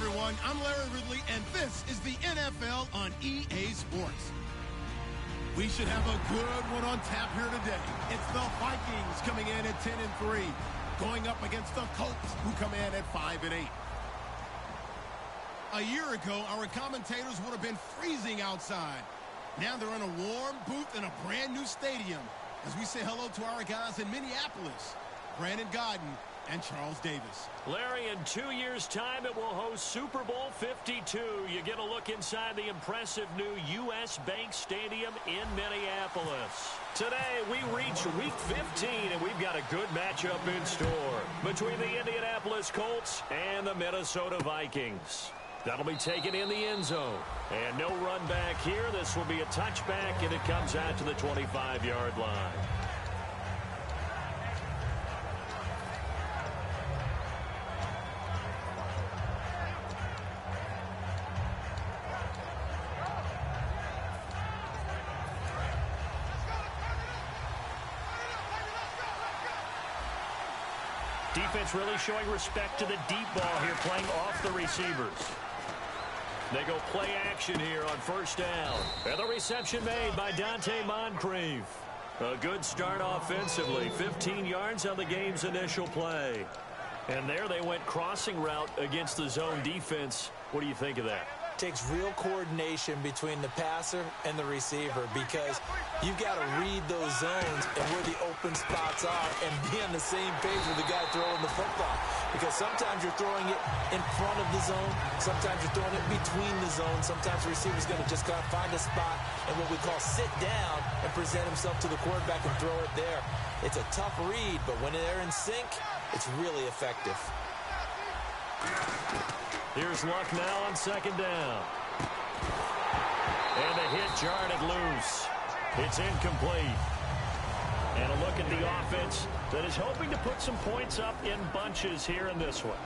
everyone. I'm Larry Ridley, and this is the NFL on EA Sports. We should have a good one on tap here today. It's the Vikings coming in at 10-3, going up against the Colts, who come in at 5-8. A year ago, our commentators would have been freezing outside. Now they're in a warm booth in a brand new stadium as we say hello to our guys in Minneapolis, Brandon Gaudin and Charles Davis. Larry, in 2 years' time, it will host Super Bowl 52. You get a look inside the impressive new U.S. Bank Stadium in Minneapolis. Today, we reach Week 15, and we've got a good matchup in store between the Indianapolis Colts and the Minnesota Vikings. That'll be taken in the end zone. And no run back here. This will be a touchback, and it comes out to the 25-yard line. Defense really showing respect to the deep ball here, playing off the receivers. They go play action here on first down. And the reception made by Dante Moncrief. A good start offensively. 15 yards on the game's initial play. And there they went crossing route against the zone defense. What do you think of that? Takes real coordination between the passer and the receiver because you've got to read those zones and where the open spots are and be on the same page with the guy throwing the football. Because sometimes you're throwing it in front of the zone. Sometimes you're throwing it between the zones. Sometimes the receiver's going to just gotta find a spot and what we call sit down and present himself to the quarterback and throw it there. It's a tough read, but when they're in sync, it's really effective. Here's Luck now on second down. And the hit jarred it loose. It's incomplete. And a look at the offense that is hoping to put some points up in bunches here in this one.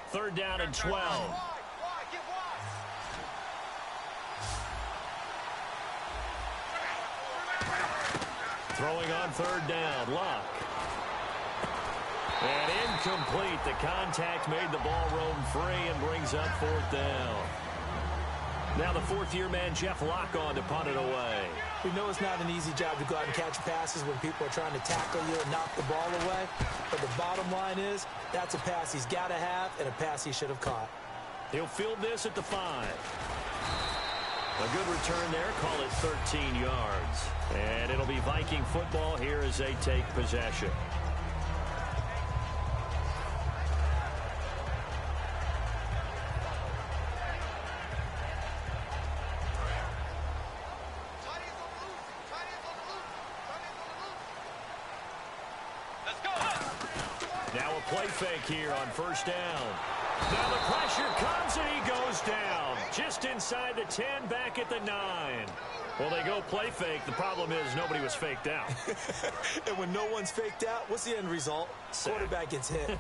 Third down and 12. Throwing on third down, Luck. And incomplete. The contact made the ball roam free and brings up fourth down. Now the fourth-year man, Jeff Locke, on to punt it away. We know it's not an easy job to go out and catch passes when people are trying to tackle you and knock the ball away. But the bottom line is, that's a pass he's got to have and a pass he should have caught. He'll field this at the 5. A good return there, call it 13 yards. And it'll be Viking football here as they take possession. Now a play fake here on first down. Now the pressure comes and he goes down. Just inside the 10, back at the 9. Well, they go play fake. The problem is nobody was faked out. And when no one's faked out, what's the end result? Quarterback gets hit.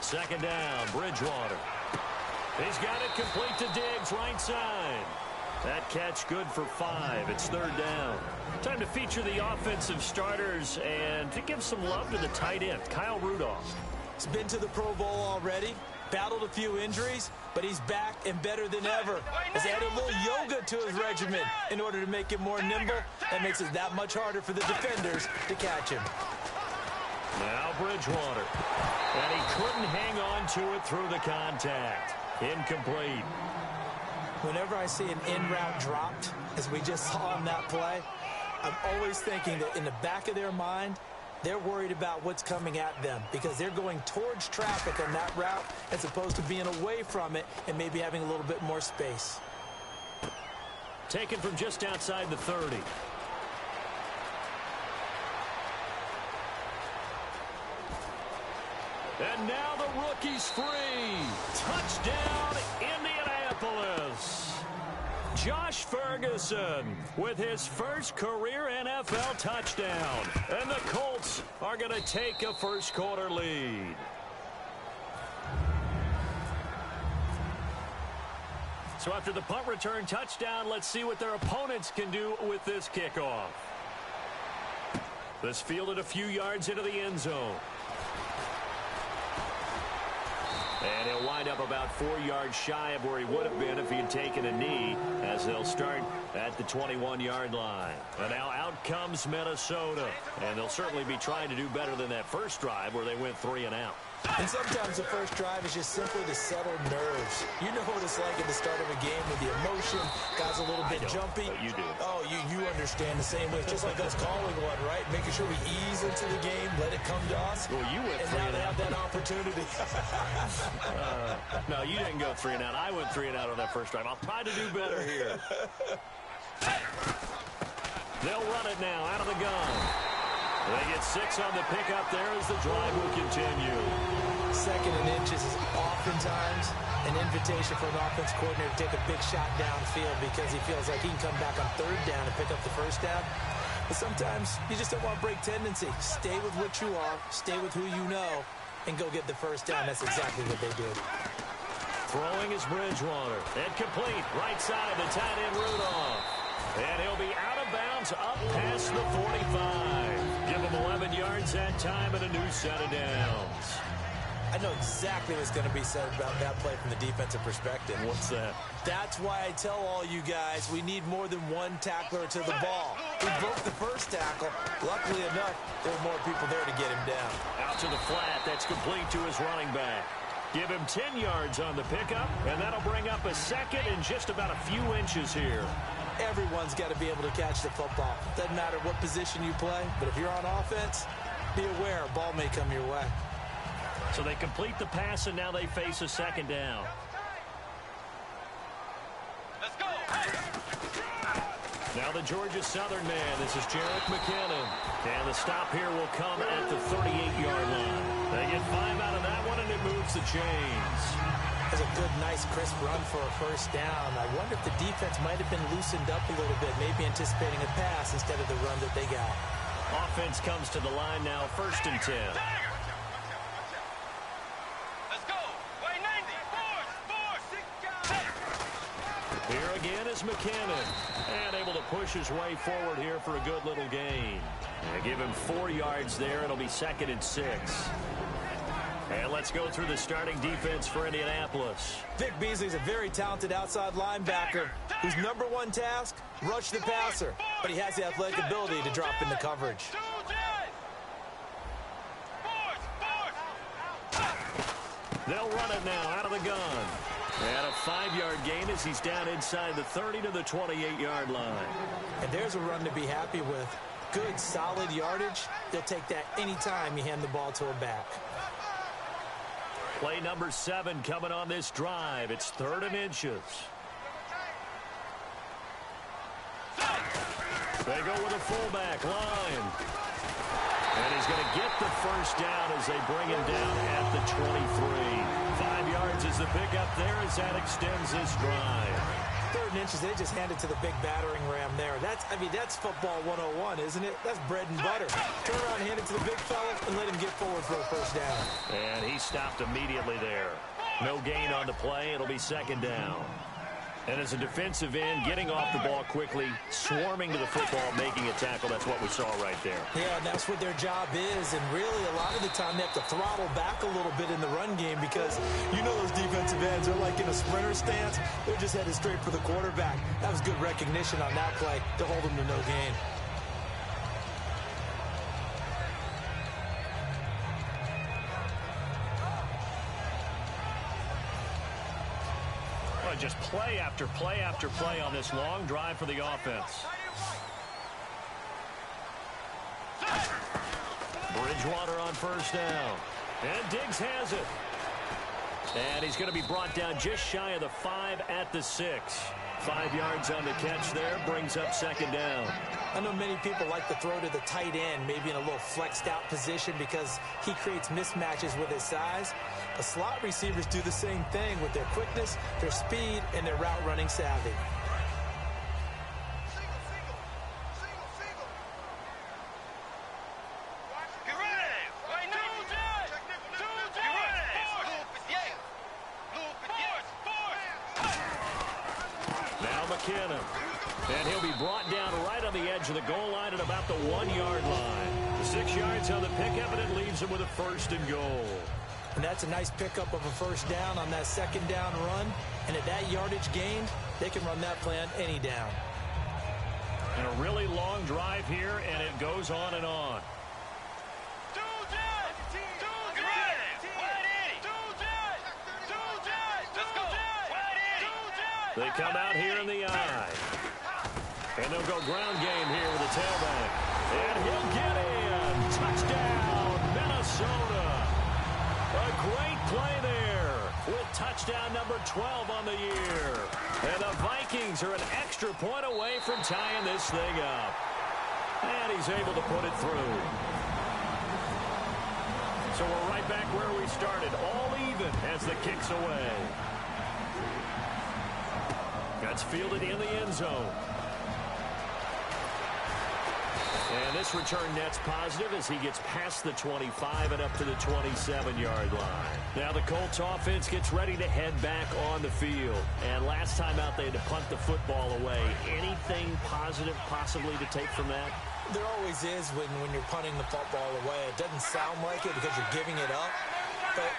Second down, Bridgewater. He's got it complete to Diggs, right side. That catch good for 5. It's third down. Time to feature the offensive starters and to give some love to the tight end, Kyle Rudolph. He's been to the Pro Bowl already, battled a few injuries, but he's back and better than ever. Has added a little yoga to his regimen in order to make him more nimble. That makes it that much harder for the defenders to catch him. Now Bridgewater. And he couldn't hang on to it through the contact. Incomplete. Whenever I see an in-route dropped, as we just saw on that play, I'm always thinking that in the back of their mind, they're worried about what's coming at them because they're going towards traffic on that route as opposed to being away from it and maybe having a little bit more space. Taken from just outside the 30. And now the rookie's free. Touchdown, Indianapolis. Josh Ferguson with his first career NFL touchdown. And the Colts are going to take a first quarter lead. So after the punt return touchdown, let's see what their opponents can do with this kickoff. This fielded a few yards into the end zone. And he'll wind up about 4 yards shy of where he would have been if he had taken a knee, as they'll start at the 21-yard line. And now out comes Minnesota. And they'll certainly be trying to do better than that first drive where they went 3 and out. And sometimes the first drive is just simply to settle nerves. You know what it's like at the start of a game with the emotion. Guys a little bit jumpy. You do. Oh, you understand the same way. It's just like us calling one, right? Making sure we ease into the game, let it come to us. Well, you went 3 and out. And now they have that opportunity. No, you didn't go 3 and out. I went 3 and out on that first drive. I'll try to do better here. They'll run it now out of the gun. They get 6 on the pickup there as the drive will continue. 2nd and inches is oftentimes an invitation for an offense coordinator to take a big shot downfield because he feels like he can come back on 3rd down and pick up the 1st down. But sometimes you just don't want to break tendency. Stay with what you are, stay with who you know, and go get the 1st down. That's exactly what they did. Throwing is Bridgewater. And complete. Right side, the tight end Rudolph. And he'll be out of bounds up past the 45. Give him 11 yards that time and a new set of downs. I know exactly what's going to be said about that play from the defensive perspective. What's that? That's why I tell all you guys we need more than one tackler to the ball. We broke the first tackle. Luckily enough, there were more people there to get him down. Out to the flat. That's complete to his running back. Give him 10 yards on the pickup, and that'll bring up a 2nd and just about a few inches here. Everyone's got to be able to catch the football. Doesn't matter what position you play, but if you're on offense, be aware a ball may come your way. So they complete the pass, and now they face a 2nd down. Let's go. Now the Georgia Southern man. This is Jerick McKinnon. And the stop here will come at the 38-yard line. They get 5 out of that one, and it moves the chains. That's a good, nice, crisp run for a 1st down. I wonder if the defense might have been loosened up a little bit, maybe anticipating a pass instead of the run that they got. Offense comes to the line now, 1st and 10. Let's go. Way 90. Here again is McKinnon. And able to push his way forward here for a good little gain. They give him 4 yards there. It'll be 2nd and 6. And let's go through the starting defense for Indianapolis. Vic Beasley's a very talented outside linebacker whose #1 task, rush the passer. But he has the athletic ability to drop into coverage. They'll run it now out of the gun. And a 5-yard gain as he's down inside the 30 to the 28-yard line. And there's a run to be happy with. Good, solid yardage. They'll take that anytime you hand the ball to a back. Play number 7 coming on this drive. It's 3rd and inches. They go with a fullback line. And he's going to get the 1st down as they bring him down at the 23. 5 yards is the pickup there as that extends this drive. 3rd and inches, they just handed to the big battering ram there. That's football 101, isn't it? That's bread and butter. Turn around, hand it to the big fella, and let him get forward for a 1st down. And he stopped immediately there. No gain on the play. It'll be 2nd down. And as a defensive end, getting off the ball quickly, swarming to the football, making a tackle. That's what we saw right there. Yeah, and that's what their job is. And really, a lot of the time, they have to throttle back a little bit in the run game because you know those defensive ends are like in a sprinter stance. They're just headed straight for the quarterback. That was good recognition on that play to hold them to no gain. Just play after play after play on this long drive for the offense. Bridgewater on 1st down. And Diggs has it. And he's going to be brought down just shy of the 5 at the 6. 5 yards on the catch there, brings up 2nd down. I know many people like to throw to the tight end, maybe in a little flexed out position because he creates mismatches with his size. The slot receivers do the same thing with their quickness, their speed, and their route running savvy. McKinnon. And he'll be brought down right on the edge of the goal line at about the 1-yard line. 6 yards on the pickup, and it leaves him with a 1st and goal. And that's a nice pickup of a 1st down on that 2nd down run. And at that yardage gained, they can run that play on any down. And a really long drive here, and it goes on and on. They come out here in the I. And they'll go ground game here with the tailback. And he'll get in. Touchdown, Minnesota. A great play there with touchdown number 12 on the year. And the Vikings are an extra point away from tying this thing up. And he's able to put it through. So we're right back where we started, all even as the kick's away. That's fielded in the end zone. And this return net's positive as he gets past the 25 and up to the 27-yard line. Now the Colts offense gets ready to head back on the field. And last time out they had to punt the football away. Anything positive possibly to take from that? There always is when you're punting the football away. It doesn't sound like it because you're giving it up. But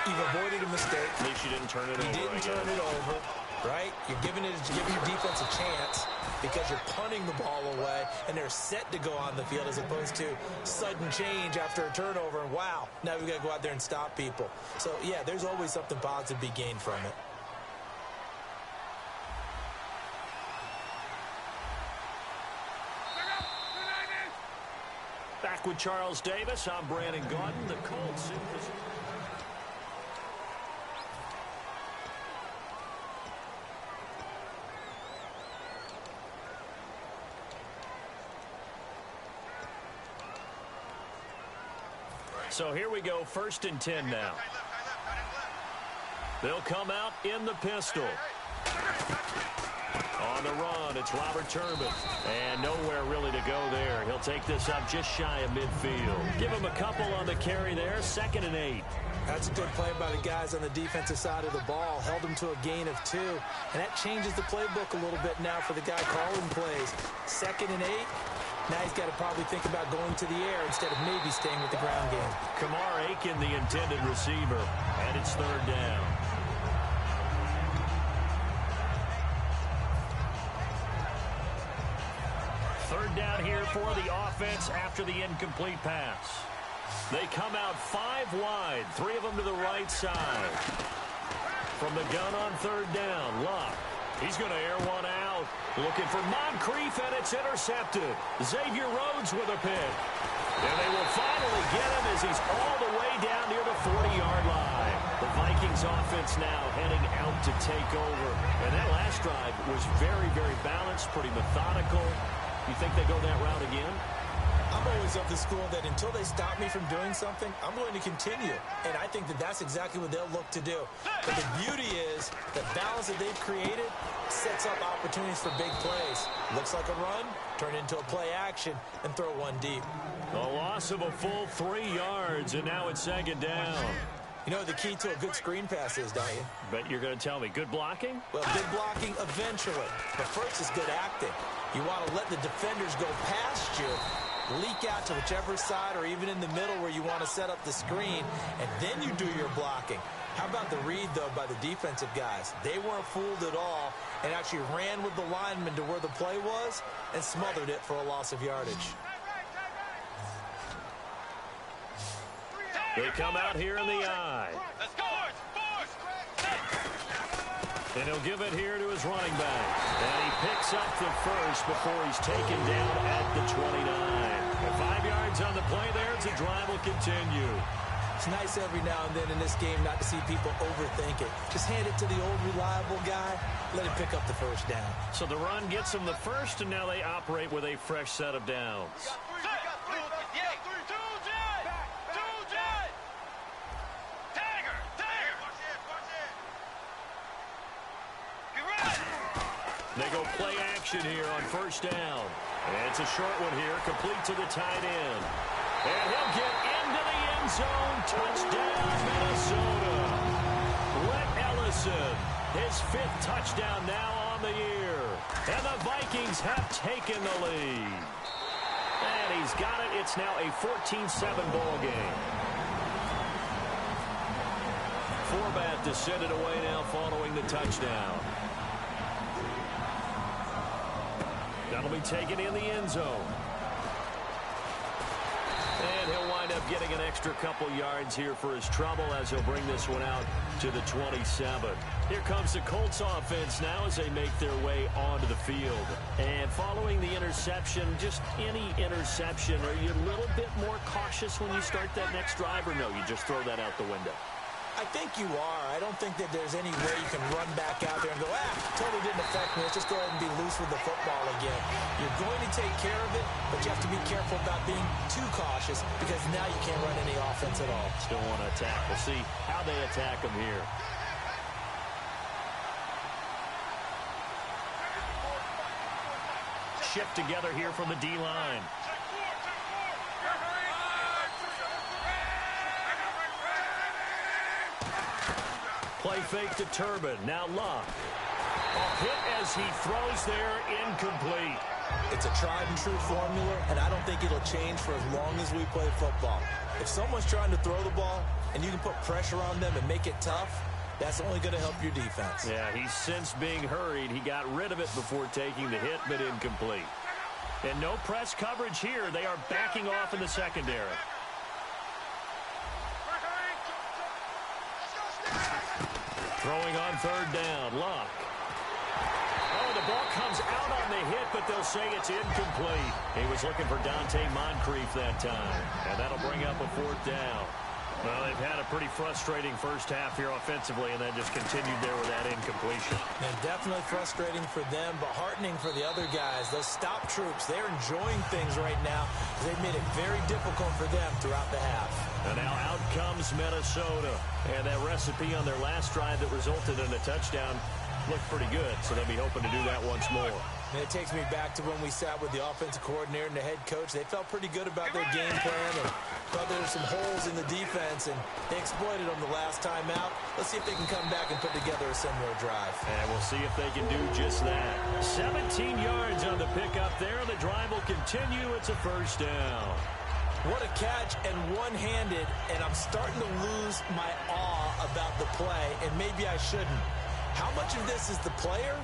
you've avoided a mistake. At least you didn't turn it over. You didn't turn it over. Right? You're giving your defense a chance because you're punting the ball away and they're set to go on the field as opposed to sudden change after a turnover and wow, now we've got to go out there and stop people. So, yeah, there's always something positive to be gained from it. Back with Charles Davis, I'm Brandon Gaudin. The Colts in position. So here we go, 1st and 10 now. They'll come out in the pistol. On the run, it's Robert Turbin. And nowhere really to go there. He'll take this up just shy of midfield. Give him a couple on the carry there, 2nd and 8. That's a good play by the guys on the defensive side of the ball. Held them to a gain of 2. And that changes the playbook a little bit now for the guy calling plays. 2nd and 8. Now he's got to probably think about going to the air instead of maybe staying with the ground game. Kamar Aiken, the intended receiver, and it's 3rd down. Third down here for the offense after the incomplete pass. They come out 5 wide, 3 of them to the right side. From the gun on 3rd down, Luck. He's going to air one out. Looking for Moncrief, and it's intercepted. Xavier Rhodes with a pick. And they will finally get him as he's all the way down near the 40-yard line. The Vikings offense now heading out to take over. And that last drive was very, very balanced, pretty methodical. You think they go that route again? I'm always of the school that until they stop me from doing something, I'm going to continue. And I think that that's exactly what they'll look to do. But the beauty is the balance that they've created sets up opportunities for big plays. Looks like a run, turn into a play action, and throw one deep. A loss of a full 3 yards, and now it's 2nd down. You know what the key to a good screen pass is, don't you? Bet you're going to tell me. Good blocking? Well, good blocking eventually. But first is good acting. You want to let the defenders go past you, leak out to whichever side or even in the middle where you want to set up the screen, and then you do your blocking. How about the read, though, by the defensive guys? They weren't fooled at all and actually ran with the lineman to where the play was and smothered it for a loss of yardage. They come out here in the I. And he'll give it here to his running back. And he picks up the first before he's taken down at the 29. And 5 yards on the play there. It's a drive will continue. It's nice every now and then in this game not to see people overthink it. Just hand it to the old reliable guy. Let him pick up the first down. So the run gets them the first, and now they operate with a fresh set of downs. They go play action here on 1st down. And it's a short one here, complete to the tight end. And he'll get into the end zone. Touchdown, Minnesota. Rhett Ellison, his 5th touchdown now on the year. And the Vikings have taken the lead. And he's got it. It's now a 14-7 ball game. Forbath to send it away now following the touchdown. That'll be taken in the end zone. And he'll wind up getting an extra couple yards here for his trouble as he'll bring this one out to the 27. Here comes the Colts offense now as they make their way onto the field. And following the interception, just any interception, are you a little bit more cautious when you start that next drive, or no, you just throw that out the window? I think you are. I don't think that there's any way you can run back out there and go, totally didn't affect me. Let's just go ahead and be loose with the football again. You're going to take care of it, but you have to be careful about being too cautious because now you can't run any offense at all. Still want to attack. We'll see how they attack him here. Shift together here from the D-line. Play fake to Turbin. Now Luck. A hit as he throws there, incomplete. It's a tried and true formula, and I don't think it'll change for as long as we play football. If someone's trying to throw the ball and you can put pressure on them and make it tough, that's only going to help your defense. Yeah, he's since being hurried. He got rid of it before taking the hit, but incomplete. And no press coverage here. They are backing off in the secondary. Throwing on third down, Luck. Oh, the ball comes out on the hit, but they'll say it's incomplete. He was looking for Dante Moncrief that time, and that'll bring up a fourth down. Well, they've had a pretty frustrating first half here offensively, and that just continued there with that incompletion. And definitely frustrating for them, but heartening for the other guys. Those stop troops, they're enjoying things right now. They've made it very difficult for them throughout the half. And now out comes Minnesota. And that recipe on their last drive that resulted in a touchdown looked pretty good, so they'll be hoping to do that once more. And it takes me back to when we sat with the offensive coordinator and the head coach. They felt pretty good about their game plan and thought there were some holes in the defense, and they exploited them the last time out. Let's see if they can come back and put together a similar drive. And we'll see if they can do just that. 17 yards on the pickup there. The drive will continue. It's a first down. What a catch, and one-handed, and I'm starting to lose my awe about the play, and maybe I shouldn't. How much of this is the player?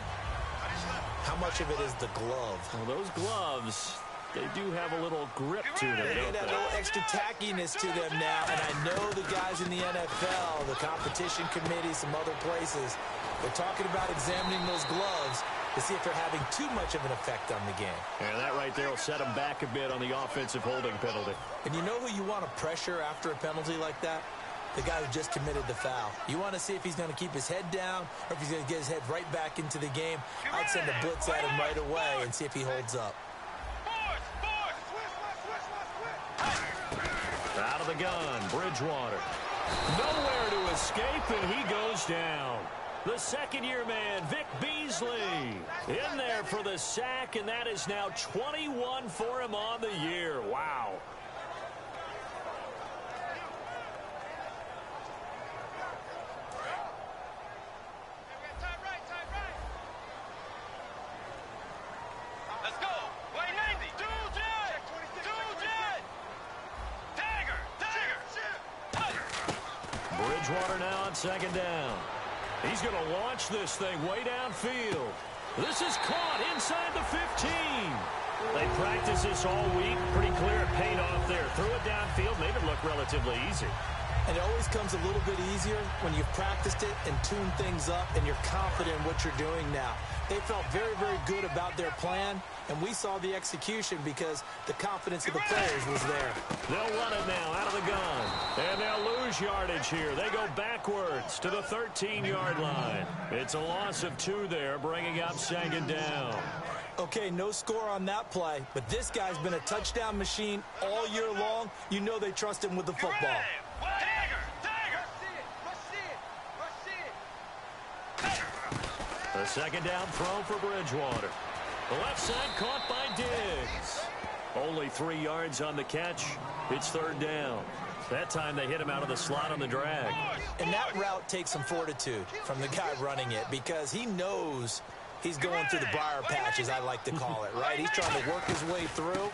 How much of it is the glove? Well, those gloves, they do have a little grip to them, They don't have a they? little extra tackiness to them now, and I know the guys in the NFL, the competition committee, some other places, they're talking about examining those gloves to see if they're having too much of an effect on the game. And that right there will set them back a bit on the offensive holding penalty. And you know who you want to pressure after a penalty like that? The guy who just committed the foul. You want to see if he's going to keep his head down or if he's going to get his head right back into the game. I'd send a blitz at him right away and see if he holds up. Out of the gun, Bridgewater. Nowhere to escape, and he goes down. The second-year man, Vic Beasley, in there for the sack, and that is now 21 for him on the year. Wow. Let's go. Way 90. Do Jet. Tiger. Bridgewater now on second down. He's going to launch this thing way downfield. This is caught inside the 15. They practiced this all week. Pretty clear it paid off there. Threw it downfield, made it look relatively easy. And it always comes a little bit easier when you've practiced it and tuned things up and you're confident in what you're doing now. They felt very, very good about their plan, and we saw the execution because the confidence of the players was there. They'll run it now out of the gun, and they'll lose yardage here. They go backwards to the 13-yard line. It's a loss of 2 there, bringing up second down. Okay, no score on that play, but this guy's been a touchdown machine all year long. You know they trust him with the football. The second down throw for Bridgewater. The left side caught by Diggs. Only 3 yards on the catch. It's third down. That time they hit him out of the slot on the drag. And that route takes some fortitude from the guy running it because he knows He's going through the briar patch, as I like to call it, right? He's trying to work his way through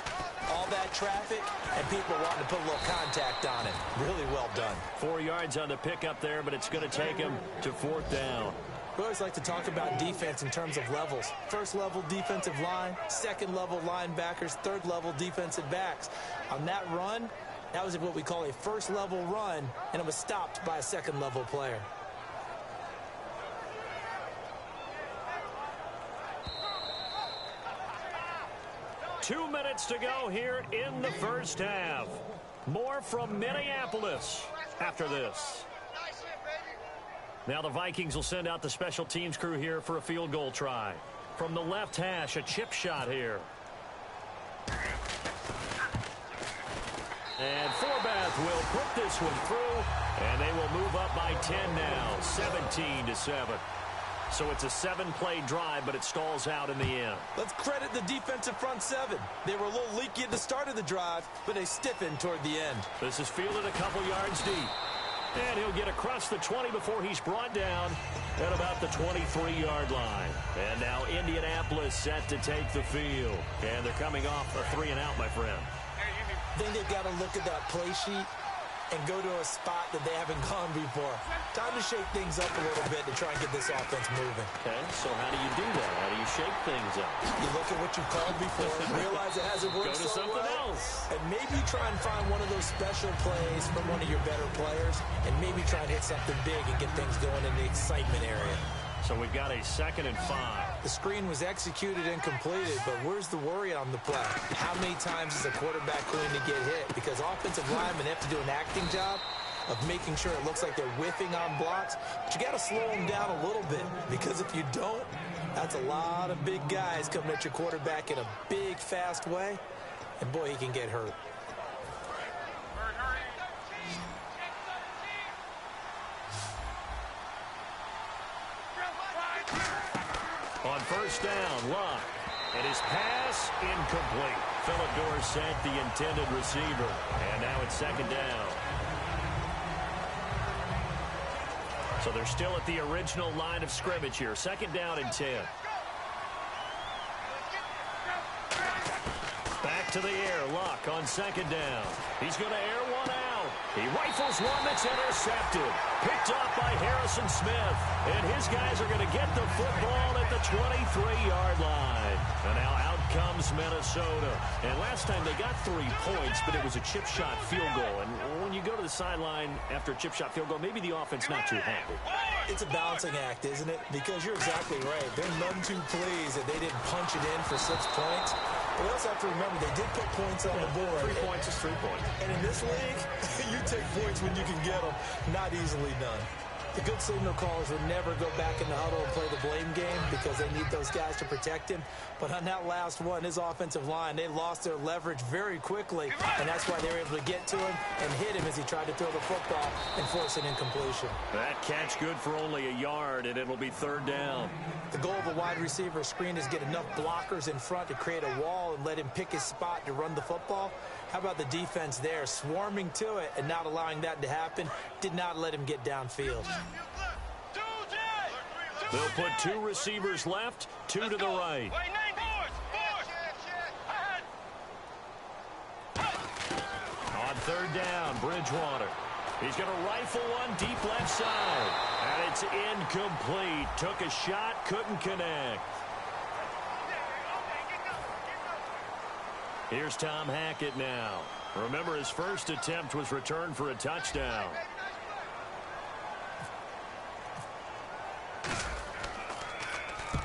all that traffic, and people wanting to put a little contact on it. Really well done. 4 yards on the pickup there, but it's going to take him to 4th down. We always like to talk about defense in terms of levels. First level defensive line, second level linebackers, third level defensive backs. On that run, that was what we call a first level run, and it was stopped by a second level player. Two minutes to go here in the first half. More from Minneapolis after this. Now the Vikings will send out the special teams crew here for a field goal try. From the left hash, a chip shot here. And Forbath will put this one through, and they will move up by 10 now, 17-7. So it's a 7-play drive, but it stalls out in the end. Let's credit the defensive front seven. They were a little leaky at the start of the drive, but they stiffened toward the end. This is fielded a couple yards deep. And he'll get across the 20 before he's brought down at about the 23-yard line. And now Indianapolis set to take the field. And they're coming off a 3-and-out, my friend. I think they've got to look at that play sheet and go to a spot that they haven't gone before. Time to shake things up a little bit to try and get this offense moving. Okay, so how do you do that? How do you shake things up? You look at what you called before, realize it hasn't worked Go to so something well, else. and maybe try and find one of those special plays from one of your better players, and maybe try and hit something big and get things going in the excitement area. So we've got a 2nd and 5. The screen was executed and completed, but where's the worry on the play? How many times is a quarterback going to get hit? Because offensive linemen have to do an acting job of making sure it looks like they're whiffing on blocks. But you got to slow them down a little bit, because if you don't, that's a lot of big guys coming at your quarterback in a big, fast way. And boy, he can get hurt. On first down, Luck. And his pass incomplete. Philip Dorsett, the intended receiver. And now it's 2nd down. So they're still at the original line of scrimmage here. 2nd down and 10. Back to the air. Luck on 2nd down. He's going to air one out. He rifles one that's intercepted. Picked off by Harrison Smith. And his guys are going to get the football at the 23-yard line. And now out comes Minnesota. And last time they got 3 points, but it was a chip shot field goal. And when you go to the sideline after a chip shot field goal, maybe the offense not too happy. It's a balancing act, isn't it? Because you're exactly right. They're none too pleased that they didn't punch it in for 6 points. But we also have to remember they did put points on the board. 3 points is 3 points. And in this league, you take points when you can get them. Not easily done. The good signal callers would never go back in the huddle and play the blame game because they need those guys to protect him. But on that last one, his offensive line, they lost their leverage very quickly, and that's why they were able to get to him and hit him as he tried to throw the football and force an incompletion. That catch good for only a yard, and it'll be 3rd down. The goal of a wide receiver screen is get enough blockers in front to create a wall and let him pick his spot to run the football. How about the defense there, swarming to it and not allowing that to happen? Did not let him get downfield. They'll put 2 receivers left, 2 to the right. On 3rd down, Bridgewater. He's going to rifle one deep left side. And it's incomplete. Took a shot, couldn't connect. Here's Tom Hackett now. Remember, his first attempt was returned for a touchdown.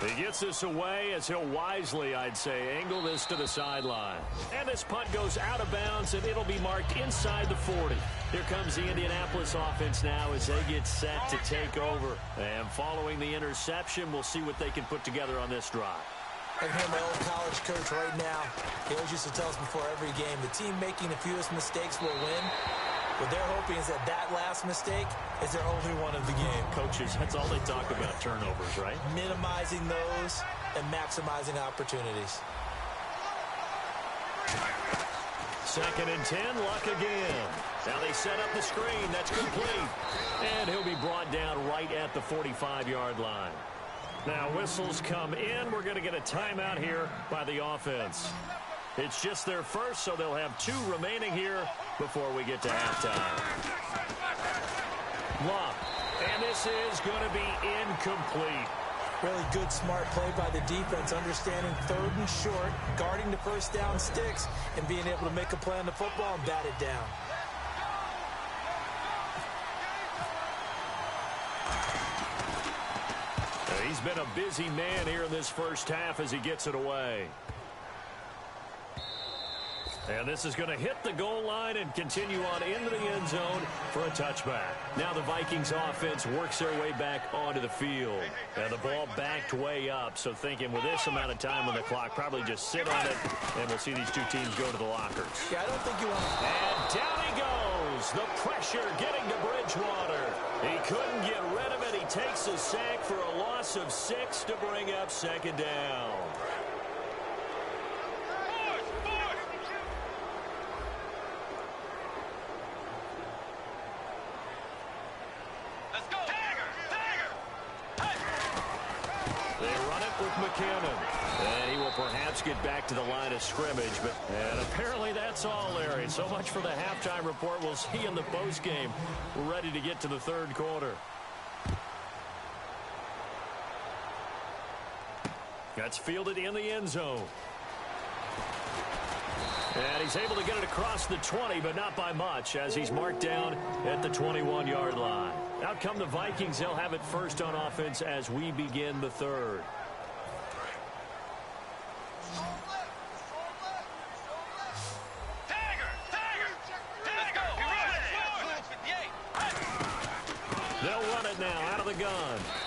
He gets this away as he'll wisely, I'd say, angle this to the sideline. And this punt goes out of bounds, and it'll be marked inside the 40. Here comes the Indianapolis offense now as they get set to take over. And following the interception, we'll see what they can put together on this drive. I can hear my old college coach right now. He always used to tell us before every game, the team making the fewest mistakes will win. What they're hoping is that last mistake is their only one of the game. Coaches, that's all they talk about, turnovers, right? Minimizing those and maximizing opportunities. 2nd and 10, Luck again. Now they set up the screen. That's complete. And he'll be brought down right at the 45-yard line. Now whistles come in. We're going to get a timeout here by the offense. It's just their first, so they'll have 2 remaining here before we get to halftime. Luck. And this is going to be incomplete. Really good, smart play by the defense, understanding 3rd and short, guarding the first down sticks, and being able to make a play on the football and bat it down. He's been a busy man here in this first half as he gets it away. And this is going to hit the goal line and continue on into the end zone for a touchback. Now the Vikings offense works their way back onto the field. And the ball backed way up. So thinking with this amount of time on the clock, probably just sit on it, and we'll see these 2 teams go to the lockers. Yeah, I don't think you want to... And down he goes. The pressure getting to Bridgewater. He couldn't get rid of it. He takes a sack for a loss of 6 to bring up 2nd down. And he will perhaps get back to the line of scrimmage. And apparently that's all, Larry. So much for the halftime report. We'll see in the postgame. We're ready to get to the 3rd quarter. That's fielded in the end zone. And he's able to get it across the 20, but not by much, as he's marked down at the 21-yard line. Out come the Vikings. They'll have it first on offense as we begin the 3rd.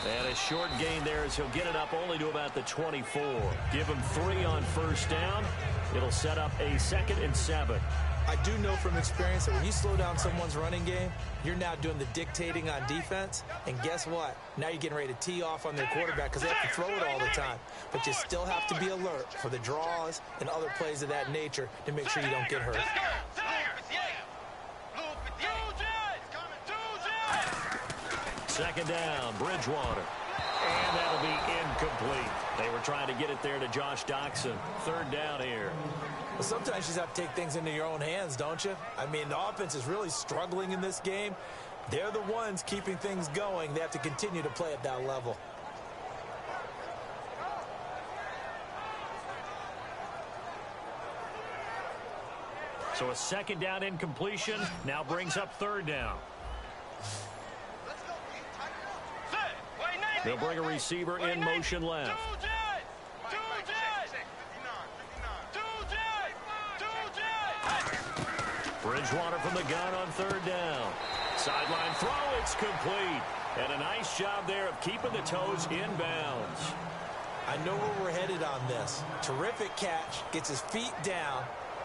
And a short gain there as he'll get it up only to about the 24. Give him 3 on first down. It'll set up a 2nd and 7. I do know from experience that when you slow down someone's running game, you're now doing the dictating on defense. And guess what? Now you're getting ready to tee off on their quarterback because they have to throw it all the time. But you still have to be alert for the draws and other plays of that nature to make sure you don't get hurt. Second down, Bridgewater. And that'll be incomplete. They were trying to get it there to Josh Doxson. 3rd down here. Well, sometimes you just have to take things into your own hands, don't you? I mean, the offense is really struggling in this game. They're the ones keeping things going. They have to continue to play at that level. So a 2nd down incompletion now brings up 3rd down. They'll bring a receiver in motion left. Bridgewater from the gun on 3rd down. Sideline throw, it's complete. And a nice job there of keeping the toes in bounds. I know where we're headed on this. Terrific catch, gets his feet down,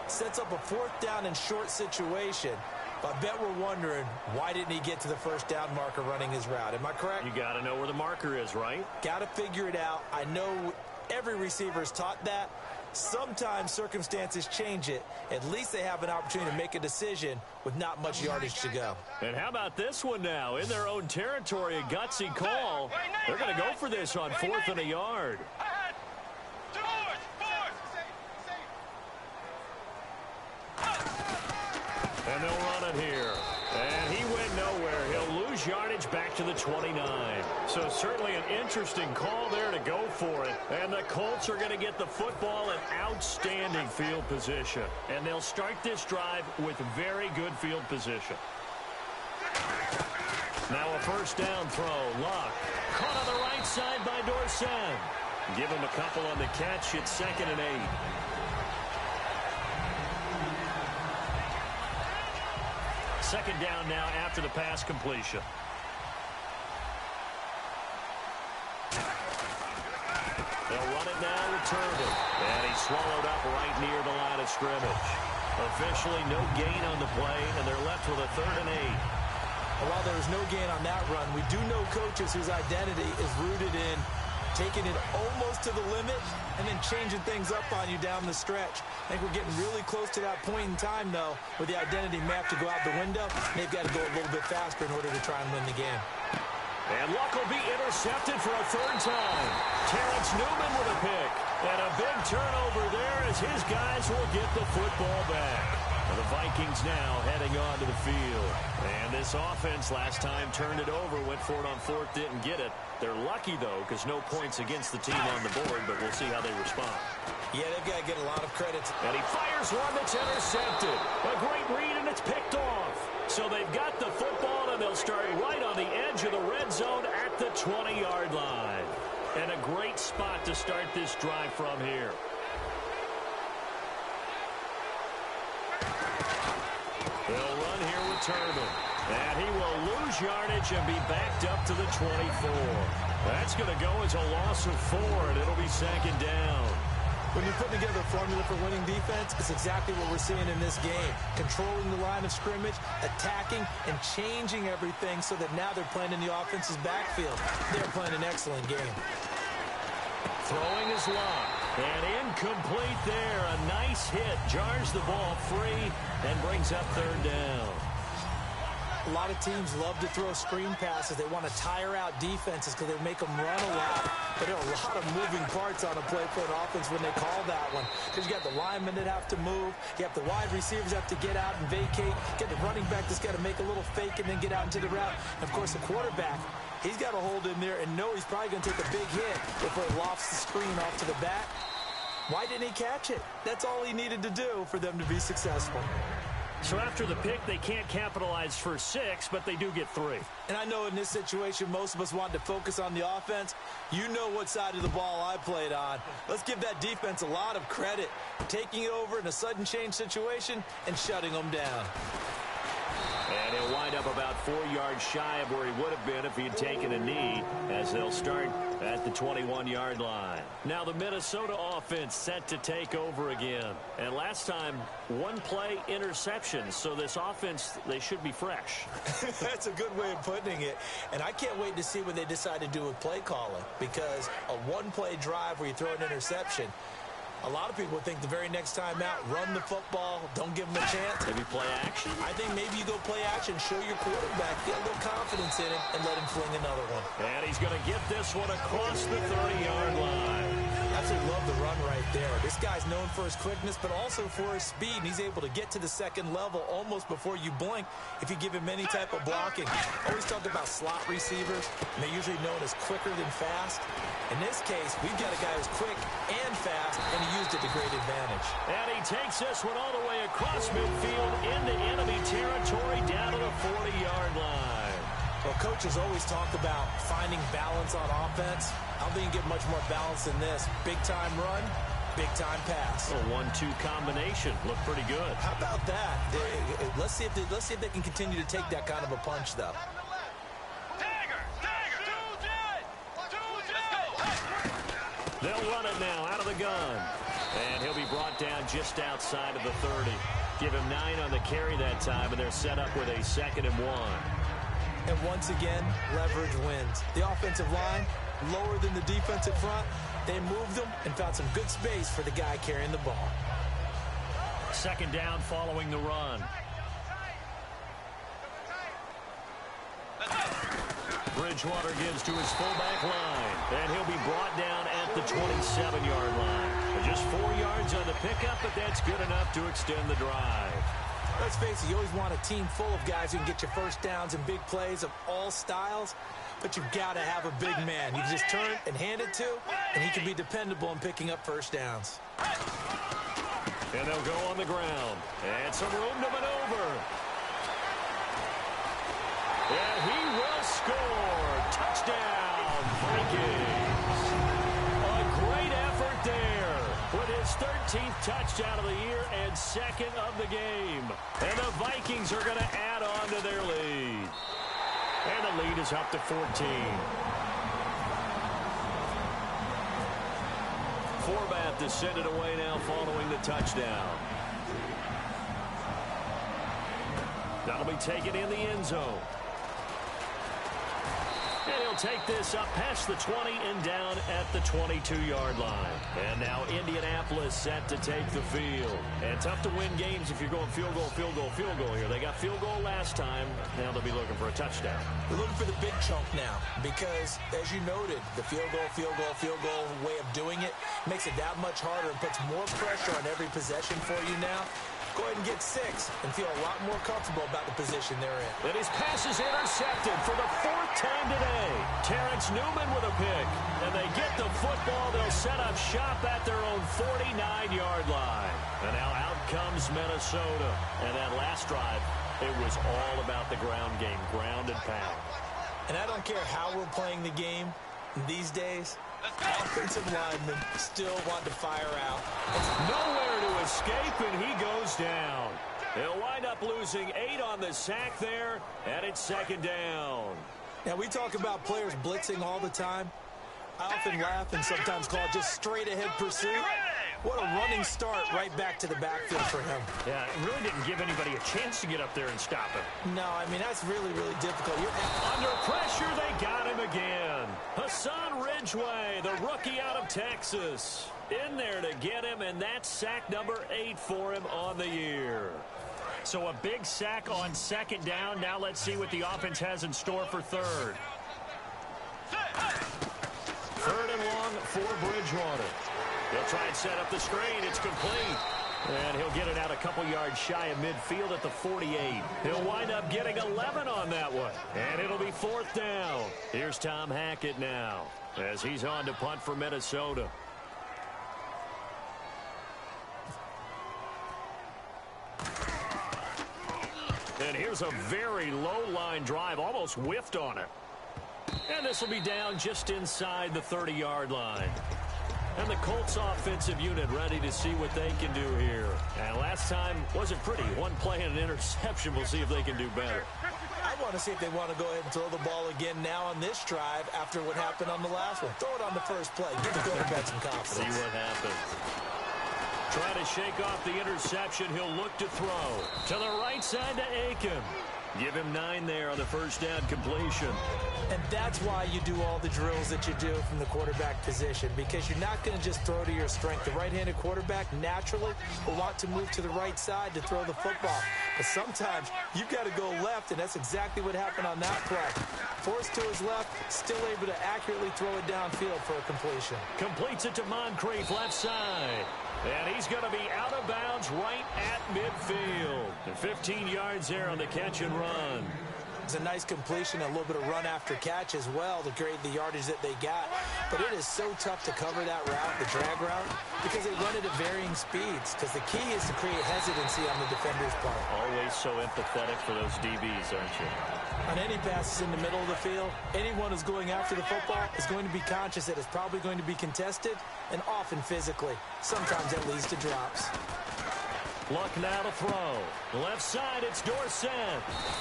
sets up a 4th down and short situation. But I bet we're wondering, why didn't he get to the first down marker running his route? Am I correct? You got to know where the marker is, right? Got to figure it out. I know every receiver is taught that. Sometimes circumstances change it. At least they have an opportunity to make a decision with not much yardage to go. And how about this one now? In their own territory, a gutsy call. They're going to go for this on 4th and a yard. And they'll run it here. And he went nowhere. He'll lose yardage back to the 29. So certainly an interesting call there to go for it. And the Colts are going to get the football in outstanding field position. And they'll start this drive with very good field position. Now a first down throw. Luck. Caught on the right side by Dorsett. Give him a couple on the catch. It's 2nd and 8. Second down now after the pass completion. They'll run it now, return it. And he's swallowed up right near the line of scrimmage. Officially no gain on the play, and they're left with a 3rd and 8. While there was no gain on that run, we do know coaches whose identity is rooted in taking it almost to the limit and then changing things up on you down the stretch. I think we're getting really close to that point in time, though, where the identity may have to go out the window. They've got to go a little bit faster in order to try and win the game. And Luck will be intercepted for a third time. Terrence Newman with a pick. And a big turnover there as his guys will get the football back. And the Vikings now heading onto the field. And this offense last time turned it over, went for it on fourth, didn't get it. They're lucky, though, because no points against the team on the board, but we'll see how they respond. Yeah, they've got to get a lot of credit. And he fires one that's intercepted. A great read, and it's picked off. So they've got the football, and they'll start right on the edge of the red zone at the 20-yard line. And a great spot to start this drive from here. They'll run here with Turbin. And he will lose yardage and be backed up to the 24. That's going to go as a loss of 4, and it'll be second down. When you're putting together a formula for winning defense, it's exactly what we're seeing in this game. Controlling the line of scrimmage, attacking, and changing everything so that now they're playing in the offense's backfield. They're playing an excellent game. Throwing is Luck. And incomplete there. A nice hit. Jars the ball free and brings up third down. A lot of teams love to throw screen passes. They want to tire out defenses because they make them run a lot. But there are a lot of moving parts on a play for an offense when they call that one. Because you got the linemen that have to move. You have the wide receivers have to get out and vacate. You got the running back that's got to make a little fake and then get out into the route. And, of course, the quarterback, he's got to hold in there and know he's probably going to take a big hit before he lofts the screen off to the back. Why didn't he catch it? That's all he needed to do for them to be successful. So after the pick, they can't capitalize for 6, but they do get 3. And I know in this situation, most of us want to focus on the offense. You know what side of the ball I played on. Let's give that defense a lot of credit. Taking it over in a sudden change situation and shutting them down. And he'll wind up about 4 yards shy of where he would have been if he had taken a knee, as they'll start at the 21-yard line. Now the Minnesota offense set to take over again. And last time, 1-play interception. So this offense, they should be fresh. That's a good way of putting it. And I can't wait to see what they decide to do with play calling. Because a 1-play drive where you throw an interception, a lot of people think the very next time out, run the football, don't give them a chance. Maybe play action? I think maybe you go play action, show your quarterback, get a little confidence in him, and let him fling another one. And he's going to get this one across the 30-yard line. Absolutely love the run right there. This guy's known for his quickness, but also for his speed. And he's able to get to the second level almost before you blink if you give him any type of blocking. Always talk about slot receivers, and they're usually known as quicker than fast. In this case, we've got a guy who's quick and fast, and he used it to great advantage. And he takes this one all the way across midfield into enemy territory down to the 40-yard line. Well, coaches always talk about finding balance on offense. I don't think you get much more balance than this. Big-time run, big-time pass. A 1-2 combination. Looked pretty good. How about that? Let's see if they can continue to take that kind of a punch, though. They'll run it now out of the gun. And he'll be brought down just outside of the 30. Give him 9 on the carry that time, and they're set up with a 2nd and 1. And once again, leverage wins. The offensive line, lower than the defensive front. They moved them and found some good space for the guy carrying the ball. 2nd down following the run. Bridgewater gives to his fullback line, and he'll be brought down at the 27-yard line. Just 4 yards on the pickup, but that's good enough to extend the drive. Let's face it, you always want a team full of guys who can get you first downs and big plays of all styles, but you've got to have a big man. You can just turn and hand it to, and he can be dependable in picking up first downs. And they'll go on the ground. And some room to maneuver. And he will score. Touchdown, Vikings. A great effort there with his 13th touchdown of the year and 2nd of the game. And the Vikings are going to add on to their lead. And the lead is up to 14. Forbath to send it away now following the touchdown. That'll be taken in the end zone. And he'll take this up past the 20 and down at the 22-yard line. And now Indy Indianapolis set to take the field. And tough to win games if you're going field goal, field goal, field goal here. They got field goal last time. Now they'll be looking for a touchdown. They're looking for the big chunk now because, as you noted, the field goal way of doing it makes it that much harder and puts more pressure on every possession for you now. Go ahead and get 6 and feel a lot more comfortable about the position they're in. And his pass is intercepted for the 4th time today. Terrence Newman with a pick. And they get the football. They'll set up shop at their own 49-yard line. And now out comes Minnesota. And that last drive, it was all about the ground game, ground and pound. And I don't care how we're playing the game these days. Offensive linemen still want to fire out. Nowhere to escape, and he goes down. He'll wind up losing 8 on the sack there, and it's 2nd down. Now, we talk about players blitzing all the time. I often laugh and sometimes call it just straight-ahead pursuit. What a running start right back to the backfield for him. Yeah, it really didn't give anybody a chance to get up there and stop him. No, I mean, that's really, really difficult. Under pressure, they got him again. Hassan Ridgeway, the rookie out of Texas. In there to get him, and that's sack number 8 for him on the year. So a big sack on 2nd down. Now let's see what the offense has in store for 3rd. 3rd and long for Bridgewater. He'll try and set up the screen. It's complete. And he'll get it out a couple yards shy of midfield at the 48. He'll wind up getting 11 on that one. And it'll be 4th down. Here's Tom Hackett now as he's on to punt for Minnesota. And here's a very low line drive, almost whiffed on it. And this will be down just inside the 30-yard line. And the Colts offensive unit ready to see what they can do here. And last time wasn't pretty. One play and an interception. We'll see if they can do better. I want to see if they want to go ahead and throw the ball again now on this drive after what happened on the last one. Throw it on the first play. Give the quarterback some confidence. See what happens. Trying to shake off the interception. He'll look to throw. To the right side to Aiken. Give him 9 there on the first down completion. And that's why you do all the drills that you do from the quarterback position, because you're not going to just throw to your strength. The right-handed quarterback naturally will want to move to the right side to throw the football. But sometimes you've got to go left, and that's exactly what happened on that play. Forced to his left, still able to accurately throw it downfield for a completion. Completes it to Moncrief, left side. And he's going to be out of bounds right at midfield. And 15 yards there on the catch and run. It's a nice completion, a little bit of run after catch as well to grade the yardage that they got. But it is so tough to cover that route, the drag route, because they run it at varying speeds. Because the key is to create hesitancy on the defender's part. Always so empathetic for those DBs, aren't you? On any passes in the middle of the field, anyone who's going after the football is going to be conscious that it's probably going to be contested, and often physically. Sometimes that leads to drops. Luck now to throw. Left side, it's Dorsett.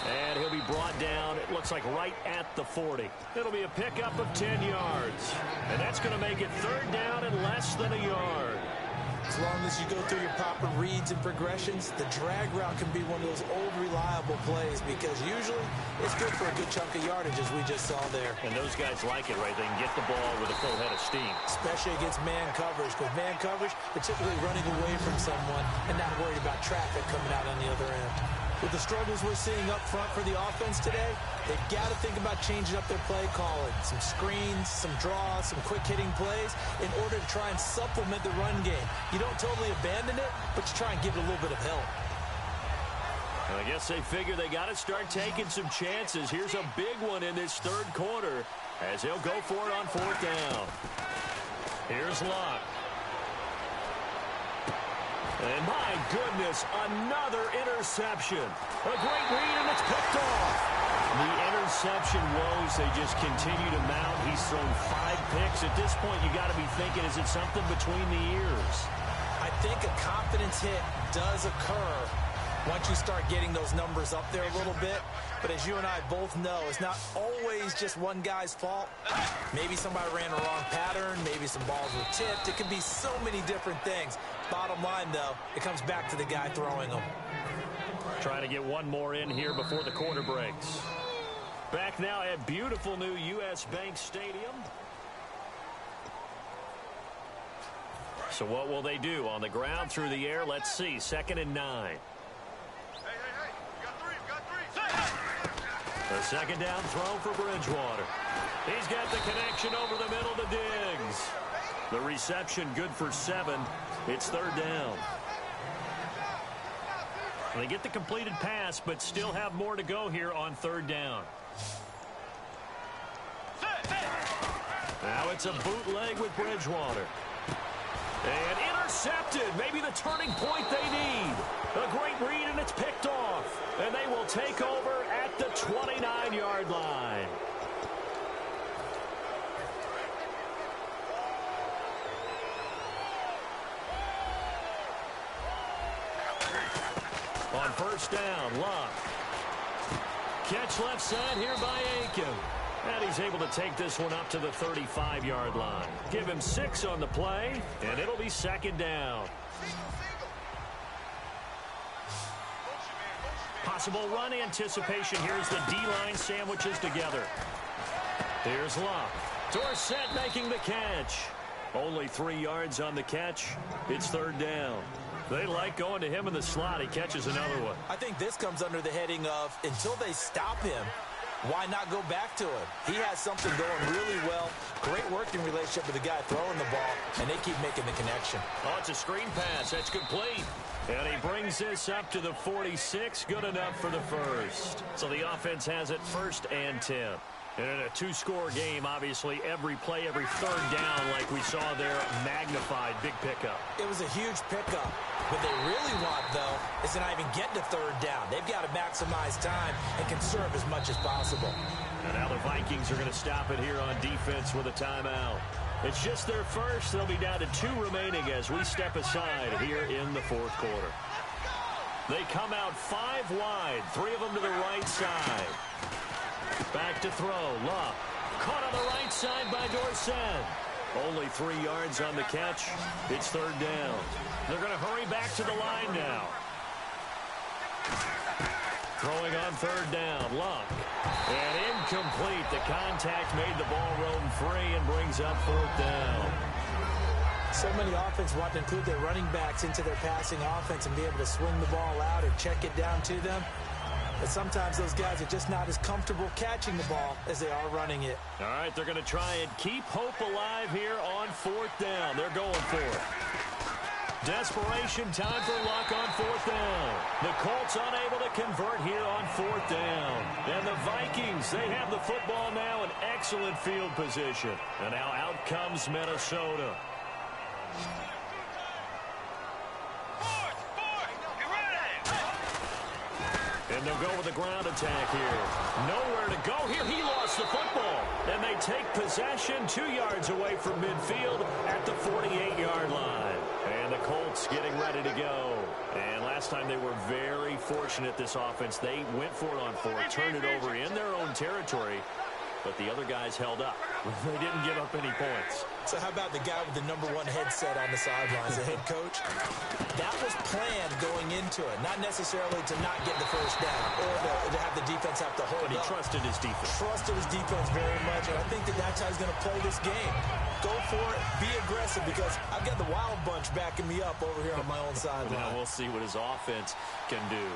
And he'll be brought down, it looks like right at the 40. It'll be a pickup of 10 yards. And that's going to make it 3rd down and less than a yard. As long as you go through your proper reads and progressions, the drag route can be one of those old reliable plays because usually it's good for a good chunk of yardage, as we just saw there. And those guys like it, right? They can get the ball with a full head of steam. Especially against man coverage. With man coverage, they're typically running away from someone and not worried about traffic coming out on the other end. With the struggles we're seeing up front for the offense today, they've got to think about changing up their play calling. Some screens, some draws, some quick-hitting plays in order to try and supplement the run game. You don't totally abandon it, but you try and give it a little bit of help. I guess they figure they got to start taking some chances. Here's a big one in this 3rd quarter as they'll go for it on 4th down. Here's Luck. And my goodness, another interception. A great read, and it's picked off. The interception woes, they just continue to mount. He's thrown 5 picks. At this point, you got to be thinking, is it something between the ears? I think a confidence hit does occur once you start getting those numbers up there a little bit. But as you and I both know, it's not always just one guy's fault. Maybe somebody ran a wrong pattern. Maybe some balls were tipped. It could be so many different things. Bottom line, though, it comes back to the guy throwing them. Trying to get one more in here before the quarter breaks. Back now at beautiful new U.S. Bank Stadium. So what will they do? On the ground, through the air, let's see. 2nd and 9. Hey, you got three. The second down throw for Bridgewater. He's got the connection over the middle to Diggs. The reception good for 7. It's 3rd down. They get the completed pass, but still have more to go here on 3rd down. Now it's a bootleg with Bridgewater. And intercepted. Maybe the turning point they need. A great read, and it's picked off. And they will take over at the 29-yard line. On 1st down, Luck. Catch left side here by Aiken. And he's able to take this one up to the 35-yard line. Give him 6 on the play, and it'll be 2nd down. Possible run anticipation here as the D-line sandwiches together. Here's Luck. Dorsett making the catch. Only 3 yards on the catch. It's 3rd down. They like going to him in the slot. He catches another one. I think this comes under the heading of until they stop him, why not go back to him? He has something going really well. Great working relationship with the guy throwing the ball, and they keep making the connection. Oh, it's a screen pass. That's complete. And he brings this up to the 46. Good enough for the first. So the offense has it 1st and 10. And in a 2-score game, obviously, every play, every 3rd down, like we saw there, magnified. Big pickup. It was a huge pickup. What they really want, though, is to not even get to 3rd down. They've got to maximize time and conserve as much as possible. And now the Vikings are going to stop it here on defense with a timeout. It's just their first. They'll be down to 2 remaining as we step aside here in the 4th quarter. They come out 5 wide, 3 of them to the right side. Back to throw. Luck. Caught on the right side by Dorsett. Only 3 yards on the catch. It's 3rd down. They're going to hurry back to the line now. Throwing on 3rd down. Luck. And incomplete. The contact made the ball roam free and brings up 4th down. So many offenses want to include their running backs into their passing offense and be able to swing the ball out or check it down to them. But sometimes those guys are just not as comfortable catching the ball as they are running it. All right, they're going to try and keep hope alive here on 4th down. They're going for it. Desperation time for Luck on 4th down. The Colts unable to convert here on 4th down. And the Vikings, they have the football now in excellent field position. And now out comes Minnesota. And they'll go with a ground attack here. Nowhere to go here. He lost the football. And they take possession 2 yards away from midfield at the 48-yard line. And the Colts getting ready to go. And last time they were very fortunate, this offense. They went for it on 4th, turned it over in their own territory. But the other guys held up. They didn't give up any points. So how about the guy with the #1 headset on the sidelines, the head coach? That was planned going into it, not necessarily to not get the first down or to have the defense have to hold up. But he trusted his defense. Trusted his defense very much, and I think that's how he's going to play this game. Go for it, be aggressive, because I've got the Wild Bunch backing me up over here on my own sideline. Now we'll see what his offense can do.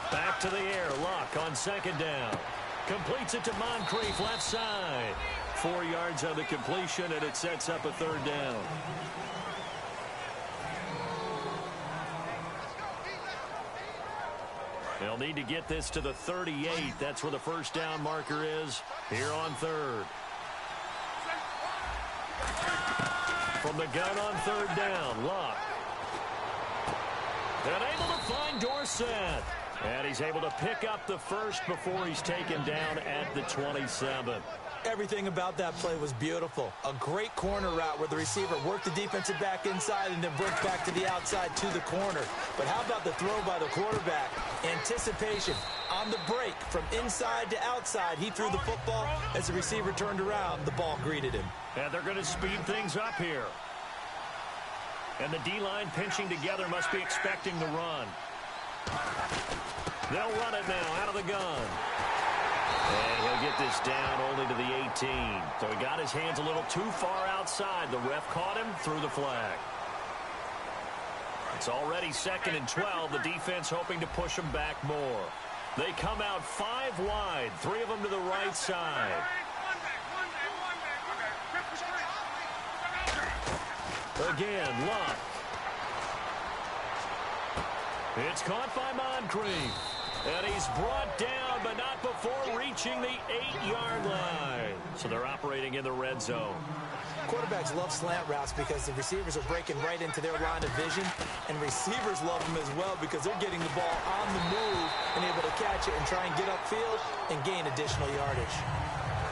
Back to the air, Luck on 2nd down. Completes it to Moncrief, left side. 4 yards on the completion, and it sets up a 3rd down. They'll need to get this to the 38. That's where the 1st down marker is here on 3rd. From the gun on 3rd down, Luck. And able to find Dorsett. And he's able to pick up the first before he's taken down at the 27. Everything about that play was beautiful. A great corner route where the receiver worked the defensive back inside and then broke back to the outside to the corner. But how about the throw by the quarterback? Anticipation on the break from inside to outside. He threw the football. As the receiver turned around, the ball greeted him. And they're going to speed things up here. And the D-line pinching together must be expecting the run. They'll run it now out of the gun. And he'll get this down only to the 18. So he got his hands a little too far outside. The ref caught him, threw the flag. It's already 2nd and 12. The defense hoping to push them back more. They come out 5 wide, 3 of them to the right side. Again, Luck. It's caught by Moncrief. And he's brought down, but not before reaching the 8-yard line. So they're operating in the red zone. Quarterbacks love slant routes because the receivers are breaking right into their line of vision, and receivers love them as well because they're getting the ball on the move and able to catch it and try and get upfield and gain additional yardage.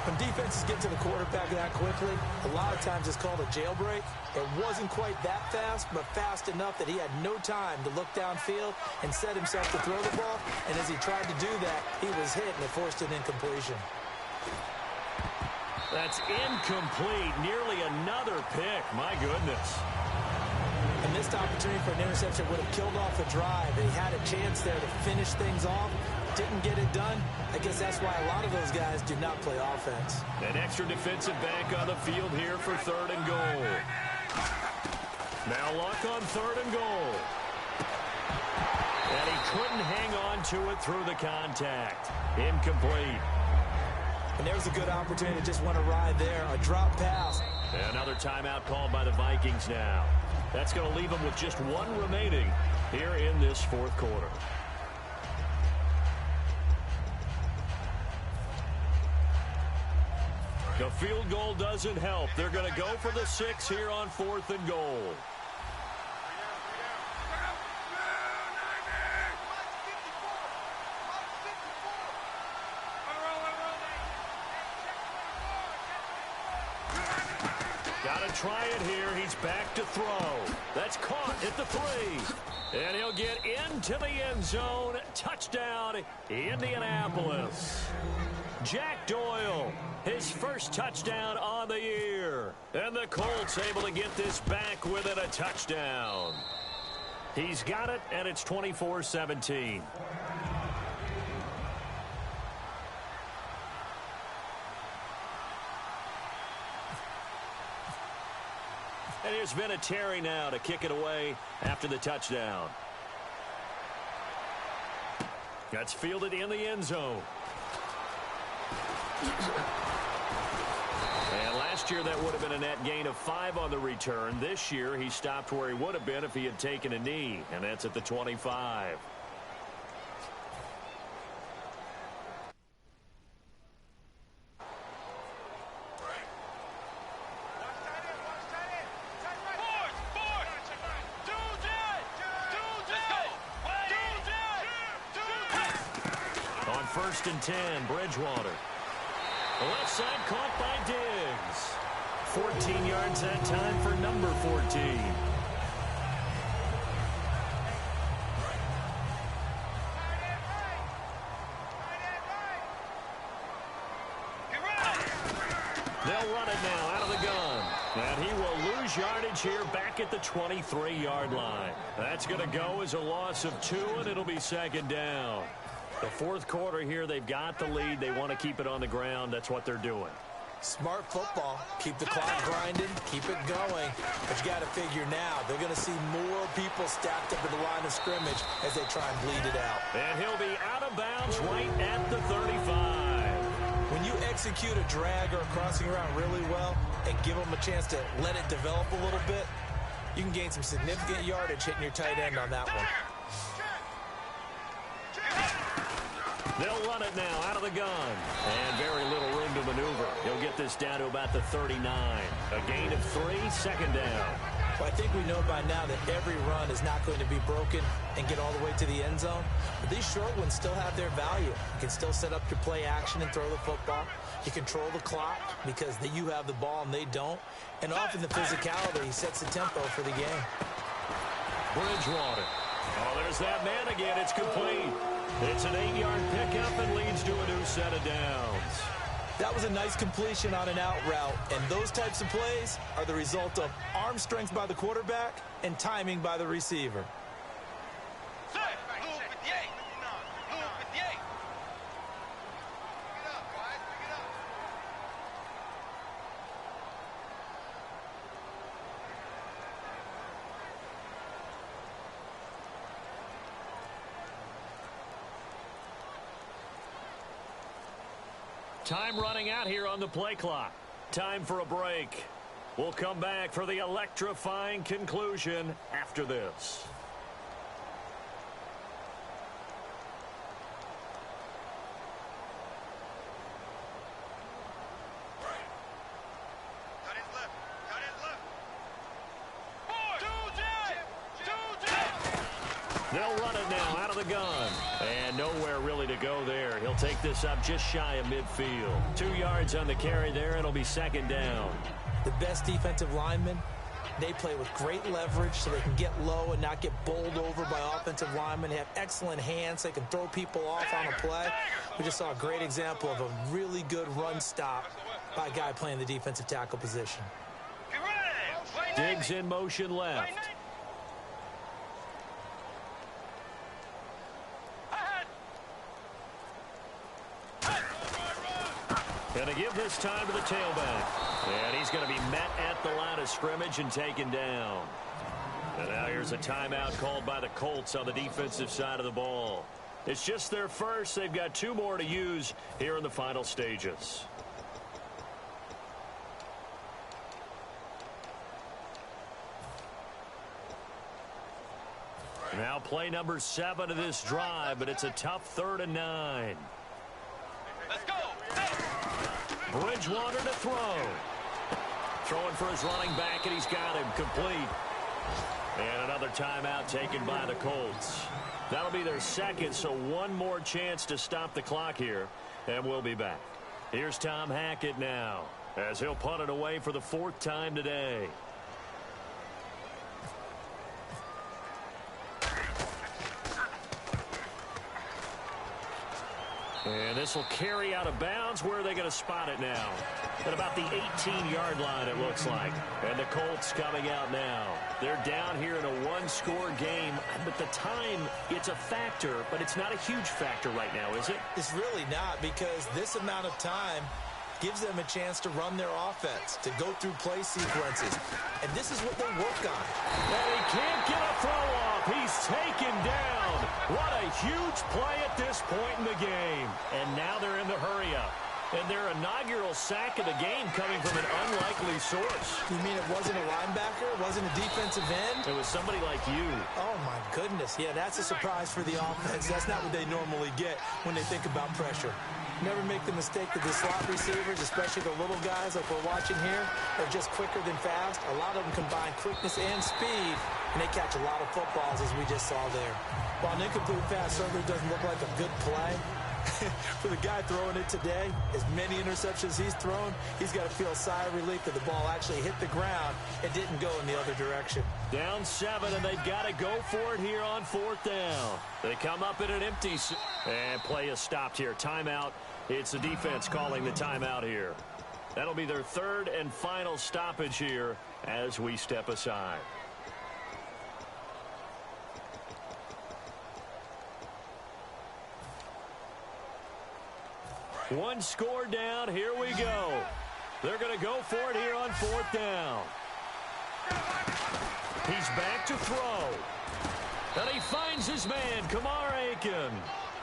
When defenses get to the quarterback that quickly, a lot of times it's called a jailbreak. It wasn't quite that fast, but fast enough that he had no time to look downfield and set himself to throw the ball, and as he tried to do that, he was hit and it forced an incompletion. That's incomplete. Nearly another pick. My goodness. A missed opportunity for an interception would have killed off the drive. He had a chance there to finish things off. Didn't get it done. I guess that's why a lot of those guys do not play offense. An extra defensive back on the field here for 3rd and goal. Now Luck on 3rd and goal. And he couldn't hang on to it through the contact. Incomplete. And there's a good opportunity to just want to ride there. A drop pass. Another timeout called by the Vikings now. That's going to leave them with just 1 remaining here in this 4th quarter. The field goal doesn't help. They're going to go for the 6 here on 4th and goal. Got to try it here. He's back to throw. That's caught at the 3. And he'll get into the end zone. Touchdown, Indianapolis. Jack Doyle, his first touchdown on the year. And the Colts able to get this back within a touchdown. He's got it, and it's 24-17. And here's Vinatieri now to kick it away after the touchdown. That's fielded in the end zone. And last year that would have been a net gain of 5 on the return. This year he stopped where he would have been if he had taken a knee, and that's at the 25. On 1st and 10, Bridgewater. The left side caught by Diggs. 14 yards that time for number 14. They'll run it now out of the gun. And he will lose yardage here back at the 23-yard line. That's going to go as a loss of 2, and it'll be 2nd down. The 4th quarter here, they've got the lead. They want to keep it on the ground. That's what they're doing. Smart football. Keep the clock grinding. Keep it going. But you got to figure now, they're going to see more people stacked up in the line of scrimmage as they try and bleed it out. And he'll be out of bounds right at the 35. When you execute a drag or a crossing route really well and give them a chance to let it develop a little bit, you can gain some significant yardage hitting your tight end on that one. They'll run it now out of the gun. And very little room to maneuver. He'll get this down to about the 39. A gain of 3, 2nd down. Well, I think we know by now that every run is not going to be broken and get all the way to the end zone. But these short ones still have their value. You can still set up your play action and throw the football. You control the clock because you have the ball and they don't. And often the physicality sets the tempo for the game. Bridgewater. Oh, there's that man again. It's complete. It's an 8-yard pickup and leads to a new set of downs. That was a nice completion on an out route, and those types of plays are the result of arm strength by the quarterback and timing by the receiver. Time running out here on the play clock. Time for a break. We'll come back for the electrifying conclusion after this. They'll run it now out of the gun. And nowhere really to go there. He'll take this up just shy of midfield. 2 yards on the carry there. It'll be second down. The best defensive linemen, they play with great leverage so they can get low and not get bowled over by offensive linemen. They have excellent hands. They can throw people off on a play. We just saw a great example of a really good run stop by a guy playing the defensive tackle position. Diggs in motion left. Going to give this time to the tailback. And he's going to be met at the line of scrimmage and taken down. And now here's a timeout called by the Colts on the defensive side of the ball. It's just their first. They've got 2 more to use here in the final stages. Now play number 7 of this drive, but it's a tough 3rd and 9. Let's go. Bridgewater to throw. Throwing for his running back, and he's got him complete. And another timeout taken by the Colts. That'll be their second, so 1 more chance to stop the clock here, and we'll be back. Here's Tom Hackett now, as he'll punt it away for the 4th time today. And this will carry out of bounds. Where are they going to spot it now? At about the 18-yard line, it looks like. And the Colts coming out now. They're down here in a 1-score game. But the time, it's a factor, but it's not a huge factor right now, is it? It's really not, because this amount of time gives them a chance to run their offense, to go through play sequences. And this is what they work on. And he can't get a throw off. He's taken down. What a huge play at this point in the game. And now they're in the hurry-up. And their inaugural sack of the game coming from an unlikely source. You mean it wasn't a linebacker? It wasn't a defensive end? It was somebody like you. Oh, my goodness. Yeah, that's a surprise for the offense. That's not what they normally get when they think about pressure. Never make the mistake that the slot receivers, especially the little guys like we're watching here, are just quicker than fast. A lot of them combine quickness and speed, and they catch a lot of footballs, as we just saw there. While an incomplete pass certainly doesn't look like a good play, for the guy throwing it today, as many interceptions he's thrown, he's got to feel a sigh of relief that the ball actually hit the ground and didn't go in the other direction. Down 7, and they've got to go for it here on 4th down. They come up in an empty, and play is stopped here. Timeout. It's the defense calling the timeout here. That'll be their 3rd and final stoppage here as we step aside. One score down. Here we go. They're going to go for it here on 4th down. He's back to throw. And he finds his man, Kamar Aiken.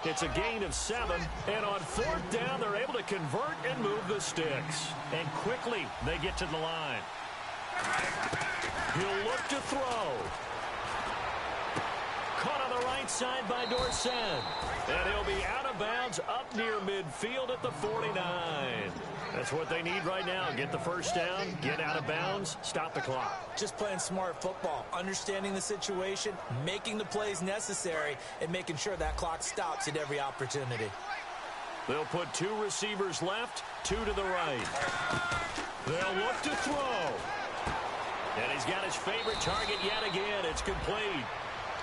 It's a gain of 7. And on 4th down, they're able to convert and move the sticks. And quickly, they get to the line. He'll look to throw. Caught on the right side by Dorsett. And he'll be out of bounds up near midfield at the 49. That's what they need right now. Get the first down, get out of bounds, stop the clock. Just playing smart football, understanding the situation, making the plays necessary, and making sure that clock stops at every opportunity. They'll put 2 receivers left, 2 to the right. They'll look to throw. And he's got his favorite target yet again. It's complete.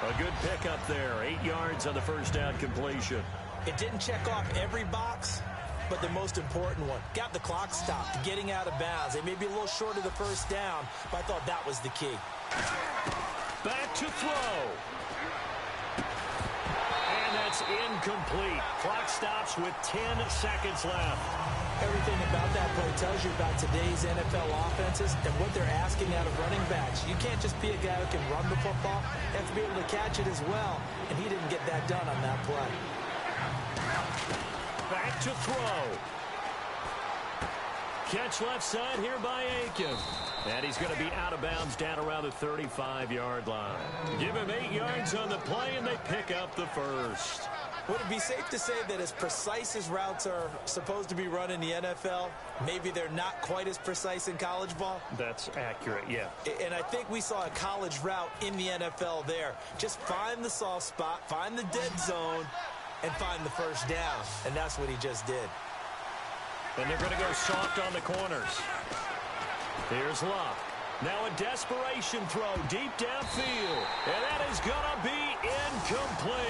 A good pickup there. 8 yards on the first down completion. It didn't check off every box, but the most important one. Got the clock stopped, getting out of bounds. They may be a little short of the first down, but I thought that was the key. Back to throw. And that's incomplete. Clock stops with 10 seconds left. Everything about that play tells you about today's NFL offenses and what they're asking out of running backs. You can't just be a guy who can run the football. You have to be able to catch it as well, and he didn't get that done on that play. Back to throw. Catch left side here by Aiken. And he's going to be out of bounds down around the 35-yard line. Give him 8 yards on the play, and they pick up the first. Would it be safe to say that as precise as routes are supposed to be run in the NFL, maybe they're not quite as precise in college ball? That's accurate, yeah. And I think we saw a college route in the NFL there. Just find the soft spot, find the dead zone, and find the first down. And that's what he just did. And they're going to go soft on the corners. Here's Luck. Now a desperation throw deep downfield. And that is going to be incomplete.